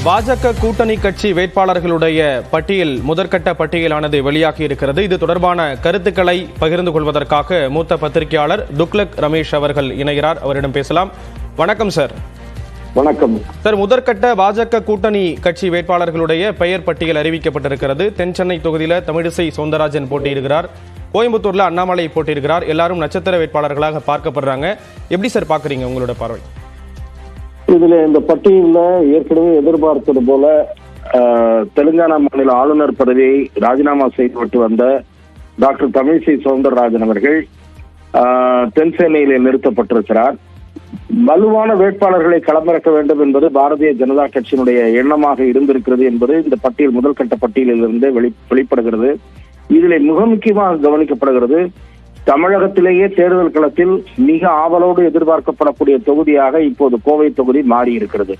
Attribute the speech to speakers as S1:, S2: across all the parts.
S1: பாஜக கூட்டணி கட்சி வேட்பாளர்களுடைய பட்டியல் முதற்கட்ட பட்டியலானது வெளியாகி இருக்கிறது. இது தொடர்பான கருத்துக்களை பகிர்ந்து கொள்வதற்காக மூத்த பத்திரிகையாளர் துக்ளக் ரமேஷ் அவர்கள் இணைகிறார். அவரிடம் பேசலாம். வணக்கம் சார்.
S2: வணக்கம்
S1: சார். முதற்கட்ட பாஜக கூட்டணி கட்சி வேட்பாளர்களுடைய பெயர் பட்டியல் அறிவிக்கப்பட்டிருக்கிறது. தென் சென்னை தொகுதியில் தமிழிசை சவுந்தரராஜன் போட்டியிடுகிறார். கோயம்புத்தூர்ல அண்ணாமலை போட்டியிடுகிறார். எல்லாரும் நட்சத்திர வேட்பாளர்களாக பார்க்கப்படுறாங்க. எப்படி சார் பாக்குறீங்க உங்களோட பார்வை?
S2: இதுல இந்த பட்டியல ஏற்கனவே எதிர்பார்த்தது போல தெலுங்கானா மாநில ஆளுநர் பதவியை ராஜினாமா செய்துவிட்டு வந்த டாக்டர் தமிழிசை சவுந்தரராஜன் அவர்கள் தென் சென்னையிலே நிறுத்தப்பட்டிருக்கிறார். வலுவான வேட்பாளர்களை களமிறக்க வேண்டும் என்பது பாரதிய ஜனதா கட்சியினுடைய எண்ணமாக இருந்திருக்கிறது என்பது இந்த பட்டியல் முதல் கட்ட பட்டியலிலிருந்து வெளிப்படுகிறது. இதில் மிக முக்கியமாக கவனிக்கப்படுகிறது, தமிழகத்திலேயே தேர்தல் களத்தில் மிக ஆவலோடு எதிர்பார்க்கப்படக்கூடிய தொகுதியாக இப்போது கோவை தொகுதி மாறி இருக்கிறது.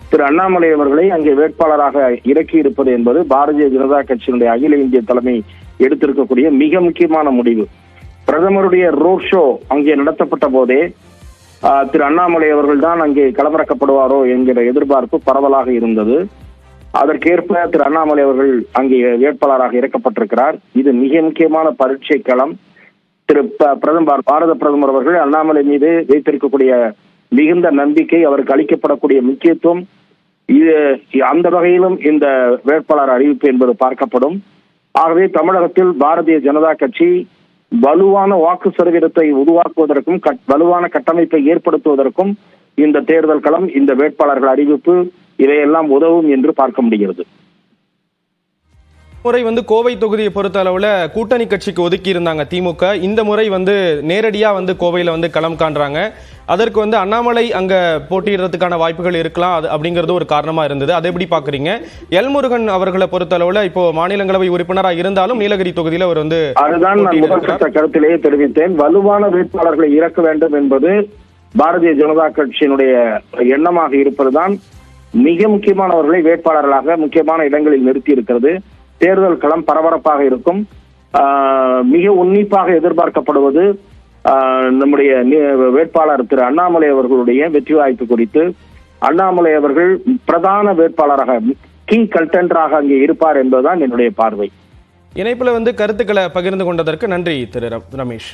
S2: திரு அண்ணாமலை அவர்களை அங்கே வேட்பாளராக இறக்கி இருப்பது என்பது பாரதிய ஜனதா கட்சியினுடைய அகில இந்திய தலைமை எடுத்திருக்கக்கூடிய மிக முக்கியமான முடிவு. பிரதமருடைய ரோட் ஷோ அங்கே நடத்தப்பட்ட போதே திரு அண்ணாமலை அவர்கள் தான் அங்கே களமிறக்கப்படுவாரோ என்கிற எதிர்பார்ப்பு பரவலாக இருந்தது. அதற்கேற்ப திரு அண்ணாமலை அவர்கள் அங்கே வேட்பாளராக இறக்கப்பட்டிருக்கிறார். இது மிக முக்கியமான பரீட்சை களம். பாரத பிரதமர் அவர்கள் அண்ணாமலை மீது வைத்திருக்கக்கூடிய மிகுந்த நம்பிக்கை, அவருக்கு அளிக்கப்படக்கூடிய முக்கியத்துவம், இது அந்த வகையிலும் இந்த வேட்பாளர் அறிவிப்பு என்பது பார்க்கப்படும். ஆகவே தமிழகத்தில் பாரதிய ஜனதா கட்சி வலுவான வாக்கு சதவீதத்தை உருவாக்குவதற்கும் வலுவான கட்டமைப்பை ஏற்படுத்துவதற்கும் இந்த தேர்தல் களம், இந்த வேட்பாளர்கள் அறிவிப்பு இவையெல்லாம் உதவும் என்று பார்க்க முடிகிறது.
S1: முறை கோவை தொகுதியை பொறுத்த அளவுல கூட்டணி கட்சிக்கு ஒதுக்கி இருந்தாங்க திமுக. இந்த முறை நேரடியா கோவையில களம் காண்றாங்க. அதற்கு அண்ணாமலை அங்க போட்டியிடுறதுக்கான வாய்ப்புகள் இருக்கலாம் அப்படிங்கிறது ஒரு காரணமா இருந்தது. அதை எப்படி பாக்குறீங்க? எல் முருகன் அவர்களை பொறுத்த அளவுல இப்போ மாநிலங்களவை உறுப்பினராக இருந்தாலும் நீலகிரி தொகுதியில அவர்
S2: அதுதான் நான் முதற்கட்ட கருத்திலேயே தெரிவித்தேன். வலுவான வேட்பாளர்களை இறக்க வேண்டும் என்பது பாரதிய ஜனதா கட்சியினுடைய எண்ணமாக இருப்பதுதான் மிக முக்கியமானவர்களை வேட்பாளர்களாக முக்கியமான இடங்களில் நிறுத்தி இருக்கிறது. தேர்தல் களம் பரபரப்பாக இருக்கும். மிக உன்னிப்பாக எதிர்பார்க்கப்படுவது நம்முடைய வேட்பாளர் திரு அண்ணாமலை அவர்களுடைய வெற்றி வாய்ப்பு குறித்து. அண்ணாமலை அவர்கள் பிரதான வேட்பாளராக, கீ கண்டெண்டராக அங்கே இருப்பார் என்பதுதான் என்னுடைய பார்வை.
S1: இணைப்புல கருத்துக்களை பகிர்ந்து கொண்டதற்கு நன்றி திரு ரமேஷ்.